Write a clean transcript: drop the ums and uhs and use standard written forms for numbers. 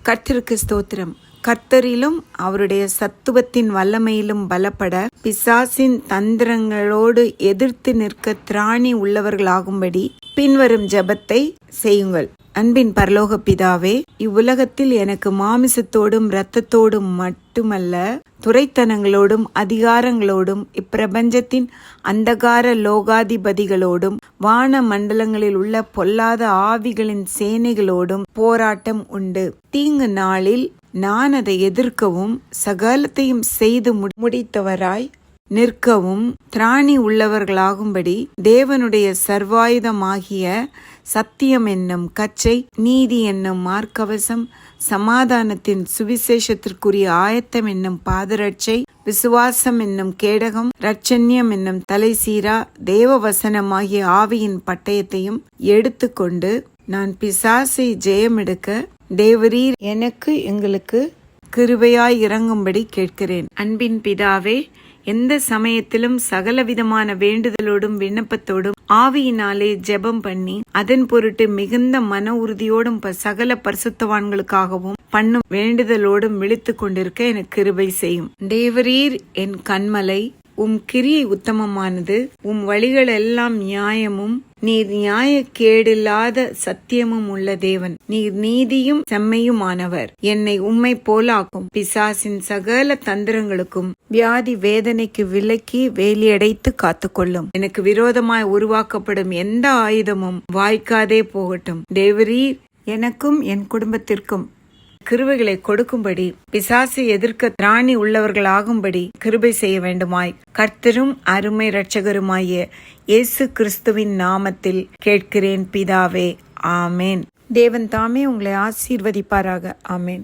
கர்த்தருக்கு ஸ்தோத்திரம். கர்த்தரிலும் அவருடைய சத்துவத்தின் வல்லமையிலும் பலப்பட பிசாசின் தந்திரங்களோடு எதிர்த்து நிற்க திராணி உள்ளவர்களாகும்படி பின்வரும் ஜெபத்தை செய்யுங்கள். அன்பின் பரலோக பிதாவே, இவ்வுலகத்தில் எனக்கு மாமிசத்தோடும் இரத்தத்தோடும் மட்டுமல்ல, துரைத்தனங்களோடும் அதிகாரங்களோடும் இப்பிரபஞ்சத்தின் அந்தகார லோகாதிபதிகளோடும் வான மண்டலங்களில் உள்ள பொல்லாத ஆவிகளின் சேனைகளோடும் போராட்டம் உண்டு. தீங்கு நாளில் நான் அதை எதிர்க்கவும் சகலத்தையும் செய்து முடித்தவராய் நிற்கவும் திராணி உள்ளவர்களாகும்படி தேவனுடைய சர்வாயுதமாகிய சத்தியம் என்னும் கச்சை, நீதி என்னும் மார்க்கவசம், சமாதானத்தின் சுவிசேஷத்திற்குரிய ஆயத்தம் என்னும் பாதரட்சை, விசுவாசம் என்னும் கேடகம், இரட்சண்யம் என்னும் தலைசீரா, தேவ வசனமாகிய ஆவியின் பட்டயத்தையும் எடுத்துக்கொண்டு நான் பிசாசை ஜெயமெடுக்க தேவரீர் எனக்கு எங்களுக்கு கிருபையாய் இறங்கும்படி கேட்கிறேன். அன்பின் பிதாவே, எந்த சமயத்திலும் சகலவிதமான வேண்டுதலோடும் விண்ணப்பத்தோடும் ஆவியினாலே ஜெபம் பண்ணி அதன் பொருட்டு மிகுந்த மன உறுதியோடும் சகல பரிசுத்தவான்களுக்காகவும் பண்ணும் வேண்டுதலோடும் விழித்து கொண்டிருக்க எனக்கு கிருபை செய்யும். தேவரீர் என் கண்மலை, உம் கிரியை உத்தமமானது, உம் வழிகள் எல்லாம் நியாயமும், நீர் நியாய கேடில்லாத சத்தியமும் உள்ள தேவன், நீர் நீதியும் செம்மையுமானவர். என்னை உம்மை போலாக்கும் பிசாசின் சகல தந்திரங்களுக்கும் வியாதி வேதனைக்கு விலக்கி வேலியடைத்து காத்துக்கொள்ளும். எனக்கு விரோதமாய் உருவாக்கப்படும் எந்த ஆயுதமும் வாய்க்காதே போகட்டும். தேவரீர் எனக்கும் என் குடும்பத்திற்கும் கிருபைகளை கொடுக்கும்படி, பிசாசை எதிர்க்க திராணி உள்ளவர்களாகும்படி கிருபை செய்ய வேண்டுமாய் கர்த்தரும் அருமை இரட்சகருமாகிய இயேசு கிறிஸ்துவின் நாமத்தில் கேட்கிறேன் பிதாவே. ஆமேன். தேவன் தாமே உங்களை ஆசீர்வதிப்பாராக. ஆமேன்.